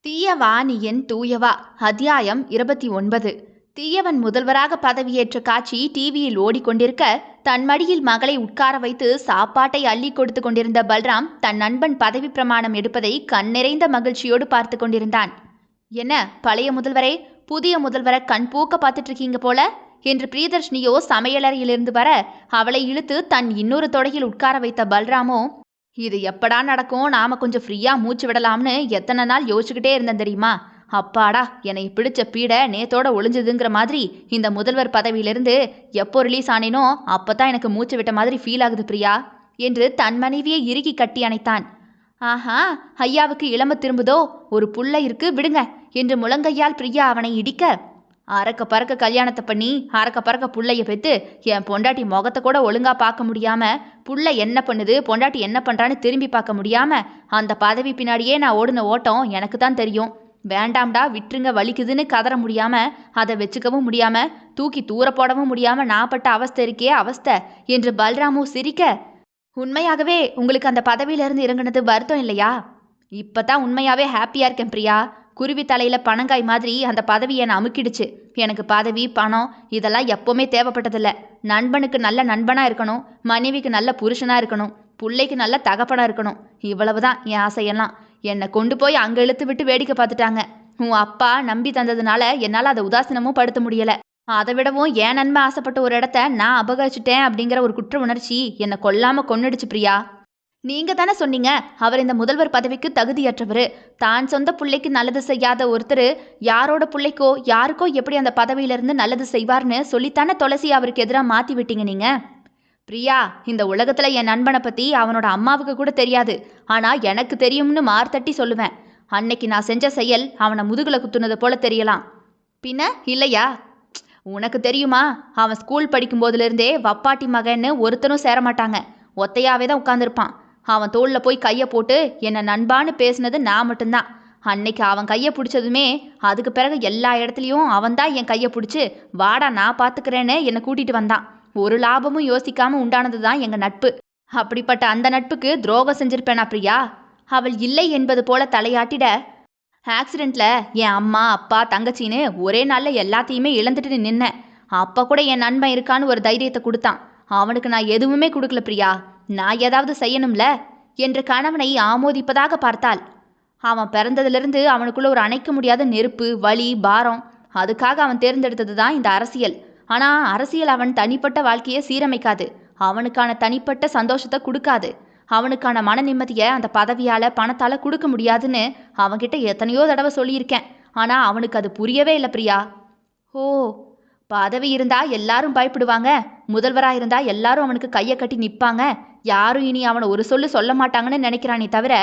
தீயவா நீ என் தூயவா. அத்தியாயம் 29. தீயவன் முதல்வராக பதவியேற்ற காட்சி டிவியில் ஓடிக்கொண்டிருக்க, தன் மடியில் மகளை உட்கார வைத்து சாப்பாட்டை அள்ளி கொடுத்து கொண்டிருந்த பல்ராம் தன் நண்பன் பதவி பிரமாணம் எடுப்பதை கண் நிறைந்த மகிழ்ச்சியோடு பார்த்து கொண்டிருந்தான். என்ன பழைய முதல்வரே, புதிய முதல்வரை கண் பூக்க பார்த்துட்டு இருக்கீங்க போல என்று பிரியதர்ஷினியோ சமையலறையிலிருந்து வர, அவளை இழுத்து தன் இன்னொரு தொடையில் உட்கார வைத்த பல்ராமோ, இது எப்படா நடக்கும், நாம கொஞ்சம் ஃப்ரீயா மூச்சு விடலாம்னு எத்தனை நாள் யோசிச்சுக்கிட்டே இருந்தேன் தெரியுமா. அப்பாடா, என்னை பிடிச்ச பீடை நேத்தோட ஒளிஞ்சதுங்கிற மாதிரி இந்த முதல்வர் பதவியிலிருந்து எப்போ ரிலீஸ் ஆனேனோ அப்பதான் எனக்கு மூச்சு விட்ட மாதிரி ஃபீல் ஆகுது பிரியா என்று தன் மனைவியை இறுகி கட்டி அணைத்தான். ஆஹா, ஐயாவுக்கு இளம திரும்புதோ, ஒரு புள்ள இருக்கு விடுங்க என்று முழங்கையால் பிரியா அவனை இடிக்க, அறக்க பறக்க கல்யாணத்தை பண்ணி அறக்க பறக்க புள்ளைய பெற்று என் பொண்டாட்டி முகத்தை கூட ஒழுங்கா பார்க்க முடியாம, புள்ள என்ன பண்ணுது பொண்டாட்டி என்ன பண்றான்னு திரும்பி பார்க்க முடியாம அந்த பதவி பின்னாடியே நான் ஓடின ஓட்டம் எனக்கு தான் தெரியும். வேண்டாம்டா விட்டுருங்க வலிக்குதுன்னு கதற முடியாம, அதை வச்சுக்கவும் முடியாம, தூக்கி தூர போடவும் முடியாம நான் பட்ட அவஸ்தை இருக்கே அவஸ்தை என்று பல்ராமு சிரிக்க, உண்மையாகவே உங்களுக்கு அந்த பதவியிலிருந்து இறங்குனது வருத்தம் இல்லையா? இப்பதான் உண்மையாவே ஹாப்பியா இருக்கேன் பிரியா. குருவி தலையில பனங்காய் மாதிரி அந்த பதவி என்னை அமுக்கிடுச்சு. எனக்கு பதவி பணம் இதெல்லாம் எப்பவுமே தேவைப்பட்டதில்ல. நண்பனுக்கு நல்ல நண்பனா இருக்கணும், மனைவிக்கு நல்ல புருஷனா இருக்கணும், பிள்ளைக்கு நல்ல தகப்பனா இருக்கணும், இவ்வளவுதான் என் ஆசையெல்லாம். என்னை கொண்டு போய் அங்க இழுத்து விட்டு வேடிக்கை பார்த்துட்டாங்க. உன் அப்பா நம்பி தந்ததுனால என்னால் அதை உதாசீனமும் படுத்த முடியல. அதை விடவும் என் நன்மை ஆசைப்பட்ட ஒரு இடத்த நான் அபகரிச்சுட்டேன் அப்படிங்கிற ஒரு குற்ற உணர்ச்சி என்னை கொல்லாம கொன்னுடுச்சு பிரியா. நீங்க தானே சொன்னீங்க அவர் இந்த முதல்வர் பதவிக்கு தகுதியற்றவர், தான் சொந்த பிள்ளைக்கு நல்லது செய்யாத ஒருத்தர் யாரோட பிள்ளைக்கோ யாருக்கோ எப்படி அந்த பதவியிலிருந்து நல்லது செய்வார்னு சொல்லித்தானே துளசி அவருக்கு எதிராக மாற்றி விட்டீங்க நீங்க. பிரியா, இந்த உலகத்துல என் நண்பனை பத்தி அவனோட அம்மாவுக்கு கூட தெரியாது, ஆனா எனக்கு தெரியும்னு மார்த்தட்டி சொல்லுவேன். அன்னைக்கு நான் செஞ்ச செயல் அவனை முதுகுல குத்துனது போல தெரியலாம், பின்ன இல்லையா? உனக்கு தெரியுமா, அவன் ஸ்கூல் படிக்கும் போதுலேருந்தே வப்பாட்டி மகன்னு ஒருத்தரும் சேரமாட்டாங்க, ஒத்தையாவே தான் உட்காந்துருப்பான். அவன் தோளில் போய் கையை போட்டு என்னை நண்பான்னு பேசுனது நான் மட்டும்தான். அன்னைக்கு அவன் கையை பிடிச்சதுமே அதுக்கு பிறகு எல்லா இடத்துலையும் அவன்தான் என் கையை பிடிச்சி வாடா நான் பார்த்துக்கிறேன்னு என்னை கூட்டிகிட்டு வந்தான். ஒரு லாபமும் யோசிக்காமல் உண்டானது தான் எங்கள் நட்பு. அப்படிப்பட்ட அந்த நட்புக்கு துரோகம் செஞ்சிருப்பேனா பிரியா? அவள் இல்லை என்பது போல தலையாட்டிட, ஆக்சிடெண்ட்டில் என் அம்மா அப்பா தங்கச்சின்னு ஒரே நாளில் எல்லாத்தையுமே இழந்துட்டு நின்னேன். அப்போ கூட என் நண்பன் இருக்கான்னு ஒரு தைரியத்தை கொடுத்தான். அவனுக்கு நான் எதுவுமே கொடுக்கல பிரியா, நான் ஏதாவது செய்யணும்ல என்று கணவனை ஆமோதிப்பதாக பார்த்தாள். அவன் பிறந்ததிலிருந்து அவனுக்குள்ள ஒரு அணைக்க முடியாத நெருப்பு, வலி, பாரம். அதுக்காக அவன் தேர்ந்தெடுத்தது தான் இந்த அரசியல். ஆனால் அரசியல் அவன் தனிப்பட்ட வாழ்க்கையை சீரமைக்காது, அவனுக்கான தனிப்பட்ட சந்தோஷத்தை கொடுக்காது, அவனுக்கான மன நிம்மதியை அந்த பதவியால் பணத்தால் கொடுக்க முடியாதுன்னு அவன்கிட்ட எத்தனையோ தடவை சொல்லியிருக்கேன். ஆனால் அவனுக்கு அது புரியவே இல்லை பிரியா. ஓ, பதவி இருந்தா எல்லாரும் பயப்படுவாங்க, முதல்வராக இருந்தா எல்லாரும் அவனுக்கு கையை கட்டி நிற்பாங்க, யாரும் இனி அவனை ஒரு சொல்ல மாட்டாங்கன்னு நினைக்கிறானே தவிர,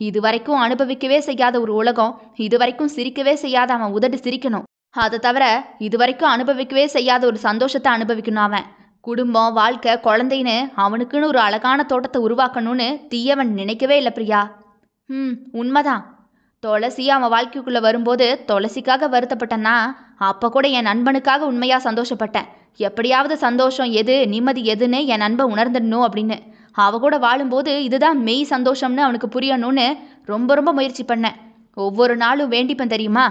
இதுவரைக்கும் அனுபவிக்கவே செய்யாத ஒரு உலகம், இதுவரைக்கும் சிரிக்கவே செய்யாத அவன் உதடு சிரிக்கணும். அதை தவிர இதுவரைக்கும் அனுபவிக்கவே செய்யாத ஒரு சந்தோஷத்தை அனுபவிக்கணும். அவன் குடும்பம், வாழ்க்கை, குழந்தைன்னு அவனுக்குன்னு ஒரு அழகான தோட்டத்தை உருவாக்கணும்னு தீயவன் நினைக்கவே இல்லை பிரியா. உண்மைதான். துளசி அவன் வாழ்க்கைக்குள்ளே வரும்போது துளசிக்காக வருத்தப்பட்டேன்னா, அப்போ கூட என் நண்பனுக்காக உண்மையாக சந்தோஷப்பட்டேன். எப்படியாவது சந்தோஷம் எது, நிம்மதி எதுன்னு என் நண்பன் உணர்ந்துடணும் அப்படின்னு. அவ கூட வாழும்போது இதுதான் மெய் சந்தோஷம்னு அவனுக்கு புரியணும்னு ரொம்ப ரொம்ப முயற்சி பண்ணேன். ஒவ்வொரு நாளும் வேண்டிப்பேன் தெரியுமா.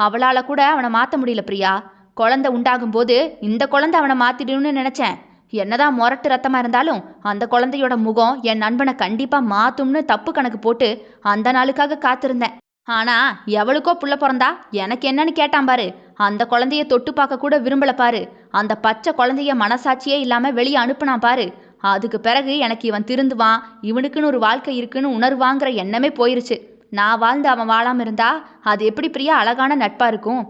அவளால் கூட அவனை மாற்ற முடியல பிரியா. குழந்தை உண்டாகும்போது இந்த குழந்தை அவனை மாற்றிடணும்னு நினச்சேன். என்னதான் முரட்டு ரத்தமாக இருந்தாலும் அந்த குழந்தையோட முகம் என் நண்பனை கண்டிப்பாக மாற்றும்னு தப்பு கணக்கு போட்டு அந்த நாளுக்காக காத்திருந்தேன். ஆனா எவளுக்கோ புள்ள பிறந்தா எனக்கு என்னன்னு கேட்டான் பாரு. அந்த குழந்தைய தொட்டு பார்க்க கூட விரும்பல பாரு. அந்த பச்சை குழந்தைய மனசாட்சியே இல்லாம வெளியே அனுப்புனான் பாரு. அதுக்கு பிறகு எனக்கு இவன் திருந்துவான், இவனுக்குன்னு ஒரு வாழ்க்கை இருக்குன்னு உணர்வாங்கிற எண்ணமே போயிருச்சு. நான் வாழ்ந்து அவன் வாழாம இருந்தா அது எப்படி பிரியா அழகான நட்பா இருக்கும்?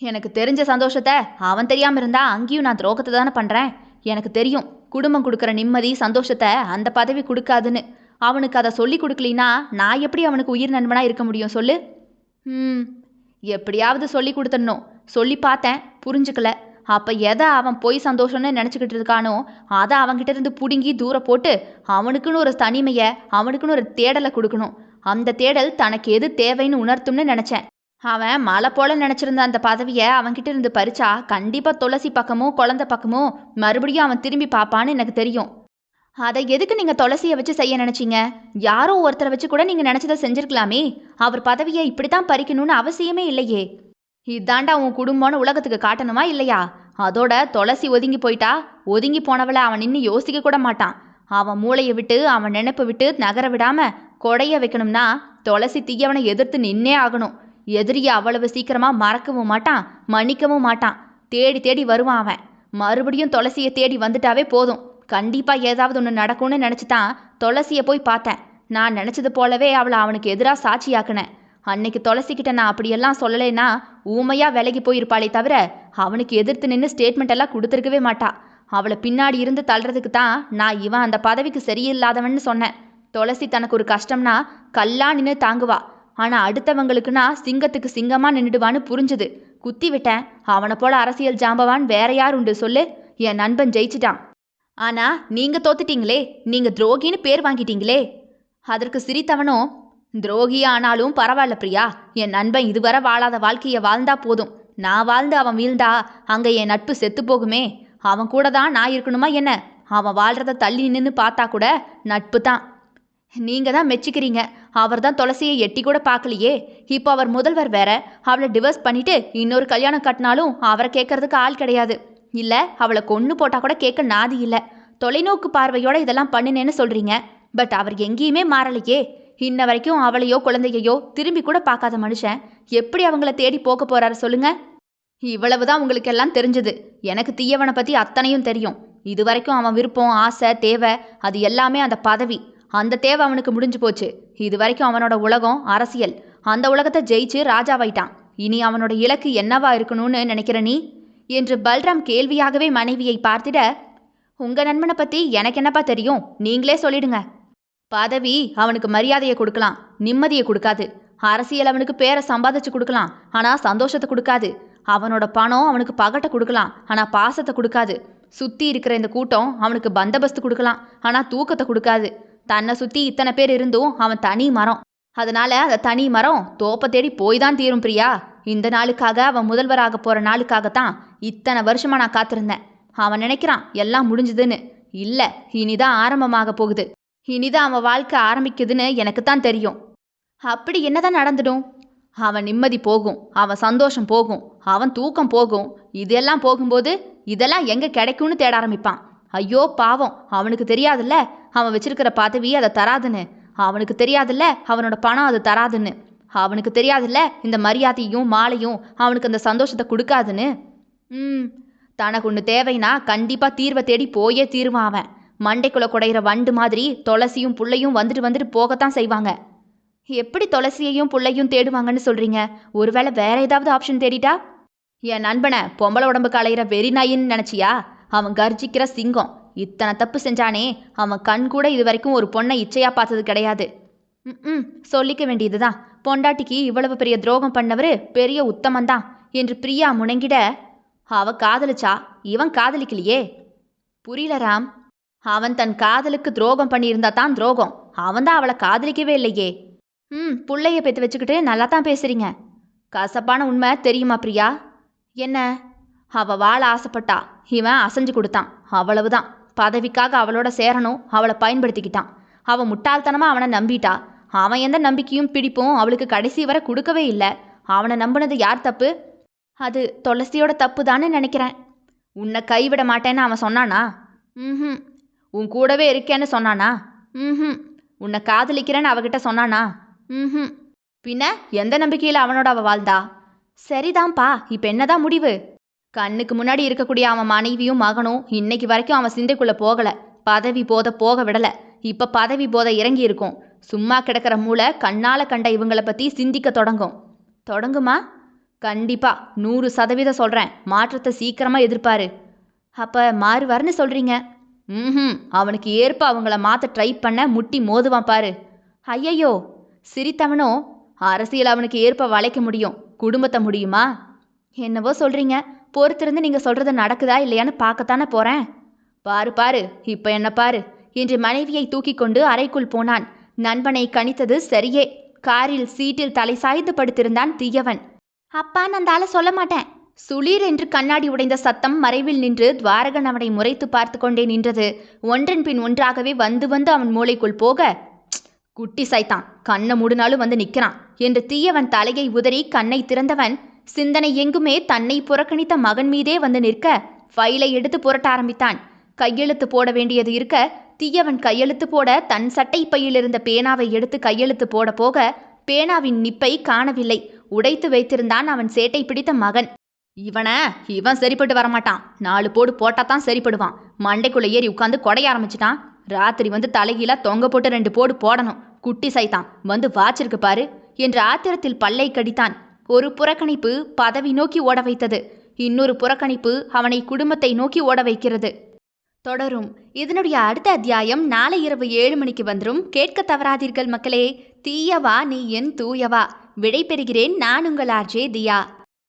எனக்கு தெரிஞ்ச சந்தோஷத்தை அவன் தெரியாம இருந்தா அங்கேயும் நான் துரோகத்தை தானே பண்றேன். எனக்கு தெரியும் குடும்பம் கொடுக்குற நிம்மதி சந்தோஷத்தை அந்த பதவி கொடுக்காதுன்னு. அவனுக்கு அதை சொல்லி கொடுக்கலினா நான் எப்படி அவனுக்கு உயிர் நண்பனாக இருக்க முடியும் சொல்லு? எப்படியாவது சொல்லி கொடுத்துடணும். சொல்லி பார்த்தேன், புரிஞ்சுக்கல. அப்போ எதை அவன் போய் சந்தோஷம்னு நினச்சிக்கிட்டு இருக்கானோ அதை அவன்கிட்ட இருந்து பிடுங்கி தூர போட்டு அவனுக்குன்னு ஒரு தனிமையை, அவனுக்குன்னு ஒரு தேடலை கொடுக்கணும். அந்த தேடல் தனக்கு எது தேவைன்னு உணர்த்தும்னு நினச்சேன். அவன் மலை போல நினச்சிருந்த அந்த பதவியை அவன்கிட்ட இருந்து பறிச்சா கண்டிப்பாக துளசி பக்கமோ குழந்தை பக்கமோ மறுபடியும் அவன் திரும்பி பார்ப்பான்னு எனக்கு தெரியும். அதை எதுக்கு நீங்க துளசியை வச்சு செய்ய நினைச்சீங்க? யாரோ ஒருத்தரை வச்சு கூட நீங்க நினைச்சதை செஞ்சிருக்கலாமே. அவர் பதவியை இப்படித்தான் பறிக்கணும்னு அவசியமே இல்லையே. இதாண்டா உன் குடும்பம்னு உலகத்துக்கு காட்டணுமா இல்லையா? அதோட துளசி ஒதுங்கி போயிட்டா, ஒதுங்கி போனவளை அவன் நின்று யோசிக்க கூட மாட்டான். அவன் மூளையை விட்டு அவன் நினைப்பு விட்டு நகர விடாம கொடைய வைக்கணும்னா துளசி தீயவனை எதிர்த்து நின்னே ஆகணும். எதிரியை அவ்வளவு சீக்கிரமா மறக்கவும் மாட்டான், மன்னிக்கவும் மாட்டான். தேடி தேடி வருவான் அவன். மறுபடியும் துளசியை தேடி வந்துட்டாவே போதும். கண்டிப்பா ஏதாவது ஒன்று நடக்கும்னு நினச்சிதான் துளசியை போய் பார்த்தேன். நான் நினச்சது போலவே அவளை அவனுக்கு எதிராக சாட்சியாக்குனேன். அன்னைக்கு துளசிக்கிட்ட நான் அப்படியெல்லாம் சொல்லலைன்னா ஊமையா விலகி போயிருப்பாளே தவிர அவனுக்கு எதிர்த்து நின்று ஸ்டேட்மெண்ட் எல்லாம் கொடுத்துருக்கவே மாட்டா. அவளை பின்னாடி இருந்து தள்ளுறதுக்கு தான் நான் இவன் அந்த பதவிக்கு சரியில்லாதவன்னு சொன்னேன். துளசி தனக்கு ஒரு கஷ்டம்னா கல்லா நின்று தாங்குவா. ஆனால் அடுத்தவங்களுக்குன்னா சிங்கத்துக்கு சிங்கமாக நின்றுடுவான்னு புரிஞ்சுது. குத்தி விட்டேன். அவனை போல அரசியல் ஜாம்பவான் வேற யார் உண்டு சொல்லு? என் நண்பன் ஜெயிச்சிட்டான். ஆனால் நீங்கள் தோத்துட்டீங்களே, நீங்கள் துரோகின்னு பேர் வாங்கிட்டீங்களே. அதற்கு சிரித்தவனும், துரோகி ஆனாலும் பரவாயில்ல பிரியா, என் நண்பன் இதுவரை வாழாத வாழ்க்கையை வாழ்ந்தா போதும். நான் வாழ்ந்து அவன் வீழ்ந்தா அங்கே என் நட்பு செத்து போகுமே. அவன் கூட தான் நான் இருக்கணுமா என்ன? அவன் வாழ்கிறத தள்ளி நின்று பார்த்தா கூட நட்பு தான். நீங்கள் தான் மெச்சிக்கிறீங்க. அவர் தான் துளசியை எட்டி கூட பார்க்கலையே. இப்போ அவர் முதல்வர் வேற. அவளை டிவோர்ஸ் பண்ணிட்டு இன்னொரு கல்யாணம் கட்டினாலும் அவரை கேட்கறதுக்கு ஆள் கிடையாது. இல்லை அவளை கொன்று போட்டால் கூட கேட்க நாதி இல்லை. தொலைநோக்கு பார்வையோட இதெல்லாம் பண்ணினேன்னு சொல்கிறீங்க. பட் அவர் எங்கேயுமே மாறலையே. இன்ன வரைக்கும் அவளையோ குழந்தையையோ திரும்பி கூட பார்க்காத மனுஷன் எப்படி அவங்கள தேடி போக போறாரு சொல்லுங்க? இவ்வளவுதான் உங்களுக்கு எல்லாம் தெரிஞ்சது. எனக்கு தீயவனை பற்றி அத்தனையும் தெரியும். இது வரைக்கும் அவன் விருப்பம், ஆசை, தேவை அது எல்லாமே அந்த பதவி. அந்த தேவை அவனுக்கு முடிஞ்சு போச்சு. இது வரைக்கும் அவனோட உலகம் அரசியல். அந்த உலகத்தை ஜெயிச்சு ராஜாவாயிட்டான். இனி அவனோட இலக்கு என்னவா இருக்கணும்னு நினைக்கிற நீ என்று பல்ராம் கேள்வியாகவே மனைவியை பார்த்திட, உங்க நண்பனை பற்றி எனக்கு என்னப்பா தெரியும், நீங்களே சொல்லிடுங்க. பதவி அவனுக்கு மரியாதையை கொடுக்கலாம், நிம்மதியை கொடுக்காது. அரசியல் அவனுக்கு பேரை சம்பாதிச்சு கொடுக்கலாம், ஆனால் சந்தோஷத்தை கொடுக்காது. அவனோட பணம் அவனுக்கு பகட்டை கொடுக்கலாம், ஆனால் பாசத்தை கொடுக்காது. சுற்றி இருக்கிற இந்த கூட்டம் அவனுக்கு பந்தபஸ்து கொடுக்கலாம், ஆனால் தூக்கத்தை கொடுக்காது. தன்னை சுற்றி இத்தனை பேர் இருந்தும் அவன் தனி மரம். அதனால அந்த தனி மரம் தோப்பை தேடி போய் தான் தீரும் பிரியா. இந்த நாளுக்காக, அவன் முதல்வராக போகிற நாளுக்காகத்தான் இத்தனை வருஷமாக நான் காத்திருந்தேன். அவன் நினைக்கிறான் எல்லாம் முடிஞ்சுதுன்னு. இல்லை, இனிதான் ஆரம்பமாக போகுது. இனிதான் அவன் வாழ்க்கை ஆரம்பிக்குதுன்னு எனக்கு தான் தெரியும். அப்படி என்னதான் நடந்துடும்? அவன் நிம்மதி போகும், அவன் சந்தோஷம் போகும், அவன் தூக்கம் போகும். இதெல்லாம் போகும்போது இதெல்லாம் எங்கே கிடைக்கும்னு தேட ஆரம்பிப்பான். ஐயோ பாவம், அவனுக்கு தெரியாதுல்ல அவன் வச்சிருக்கிற பதவி அதை தராதுன்னு. அவனுக்கு தெரியாதுல்ல அவனோட பணம் அது தராதுன்னு. அவனுக்கு தெரியாதுல்ல இந்த மரியாதையும் மாலையும் அவனுக்கு அந்த சந்தோஷத்தை கொடுக்காதுன்னு. தனக்கு ஒன்று தேவைன்னா கண்டிப்பாக தீர்வை தேடி போயே தீருவான் அவன். மண்டைக்குள்ளே குடையிற வண்டு மாதிரி துளசியும் புள்ளையும் வந்துட்டு வந்துட்டு போகத்தான் செய்வாங்க. எப்படி துளசியையும் புள்ளையும் தேடுவாங்கன்னு சொல்கிறீங்க? ஒருவேளை வேற ஏதாவது ஆப்ஷன் தேடிட்டா? என் நண்பனை பொம்பளை உடம்புக்கு அலையிற வெறி நாயின்னு நினச்சியா? அவன் கர்ஜிக்கிற சிங்கம். இத்தனை தப்பு செஞ்சானே, அவன் கண் கூட இது வரைக்கும் ஒரு பொண்ணை இச்சையாக பார்த்தது கிடையாது. சொல்லிக்க வேண்டியதுதான். பொண்டாட்டிக்கு இவ்வளவு பெரிய துரோகம் பண்ணவர் பெரிய உத்தமந்தான் என்று பிரியா முணங்கிட, அவ காதலிச்சா, இவன் காதலிக்கலையே. புரியல ராம். அவன் தன் காதலுக்கு துரோகம் பண்ணியிருந்தா தான் துரோகம். அவன் தான் அவளை காதலிக்கவே இல்லையே. புள்ளைய பெற்று வச்சுக்கிட்டு நல்லா தான் பேசுறீங்க. கசப்பான உண்மை தெரியுமா பிரியா? என்ன? அவ வாழ ஆசைப்பட்டா, இவன் அசைஞ்சு கொடுத்தான், அவ்வளவுதான். பதவிக்காக அவளோட சேரணும், அவளை பயன்படுத்திக்கிட்டான். அவன் முட்டாள்தனமாக அவனை நம்பிட்டா. அவன் எந்த நம்பிக்கையும் பிடிப்பும் அவளுக்கு கடைசி வரை கொடுக்கவே இல்லை. அவனை நம்பினது யார் தப்பு? அது துளசியோட தப்பு தானே நினைக்கிறேன். உன்னை கைவிட மாட்டேன்னு அவன் சொன்னானா? உன் கூடவே இருக்கேன்னு சொன்னானா? உன்னை காதலிக்கிறேன்னு அவகிட்ட சொன்னானா? பின்ன எந்த நம்பிக்கையில் அவனோட அவள் வாழ்ந்தா? சரிதான்ப்பா, இப்போ என்னதான் முடிவு? கண்ணுக்கு முன்னாடி இருக்கக்கூடிய அவன் மனைவியும் மகனும் இன்னைக்கு வரைக்கும் அவன் சிந்தைக்குள்ளே போகலை. பதவி போதை போக விடலை. இப்போ பதவி போதை இறங்கி இருக்கும். சும்மா கிடக்கிற மூளை கண்ணால் கண்ட இவங்களை பற்றி சிந்திக்க தொடங்குமா? கண்டிப்பா 100% சொல்கிறேன். மாற்றத்தை சீக்கிரமாக எதிர்பாரு. அப்போ மாறுவார்னு சொல்கிறீங்க? அவனுக்கு ஏற்ப அவங்கள மாற்ற ட்ரை பண்ண முட்டி மோதுவான் பாரு. ஐயையோ, சிரித்தவனோ, அரசியல் அவனுக்கு ஏற்ப வளைக்க முடியும், குடும்பத்தை முடியுமா? என்னவோ சொல்கிறீங்க. பொறுத்திருந்து நீங்கள் சொல்கிறது நடக்குதா இல்லையான்னு பார்க்கத்தானே போகிறேன். பாரு இப்போ என்ன பாரு என்று மனைவியை தூக்கி கொண்டு அறைக்குள் போனான். நண்பனை கணித்தது சரியே. காரில் சீட்டில் தலை சாய்ந்து படுத்திருந்தான் தீயவன். அப்பா, நான் அந்த ஆளை சொல்ல மாட்டேன். சுளீர் என்று கண்ணாடி உடைந்த சத்தம் மறைவில் நின்று துவாரகன் அவனை முறைத்து பார்த்து கொண்டே நின்றது. ஒன்றன் பின் ஒன்றாகவே வந்து வந்து அவன் மூளைக்குள் போக, குட்டி சைத்தான், கண்ணை மூடினாலும் வந்து நிற்கிறான் என்று தீயவன் தலையை உதறி கண்ணை திறந்தவன் சிந்தனை எங்குமே தன்னை புறக்கணித்த மகன் மீதே வந்து நிற்க ஃபைலை எடுத்து புரட்ட ஆரம்பித்தான். கையெழுத்து போட வேண்டியது இருக்க தீயவன் கையெழுத்து போட தன் சட்டை பையில் இருந்த பேனாவை எடுத்து கையெழுத்து போட போக பேனாவின் நிப்பை காணவில்லை. உடைத்து வைத்திருந்தான் அவன் சேட்டை பிடித்த மகன். இவன் சரிப்பட்டு வரமாட்டான், 4 போடு போட்டாதான் சரிப்படுவான். மண்டைக்குள்ள ஏறி உட்காந்து கொடைய ஆரம்பிச்சிட்டான். ராத்திரி வந்து தலைகீழா தொங்க போட்டு 2 போடு போடணும். குட்டி சைத்தான் வந்து வாச்சிருக்கு பாரு என்று ஆத்திரத்தில் பல்லை கடித்தான். ஒரு புறக்கணிப்பு பதவி நோக்கி ஓட வைத்தது, இன்னொரு புறக்கணிப்பு அவனை குடும்பத்தை நோக்கி ஓட வைக்கிறது. தொடரும். இதனுடைய அடுத்த அத்தியாயம் நாளை இரவு 7 மணிக்கு வந்துடும். கேட்க தவறாதீர்கள் மக்களே. தீயவா நீ என் தூயவா. விடை பெறுகிறேன். நான் உங்கள் ஆர்ஜே தியா.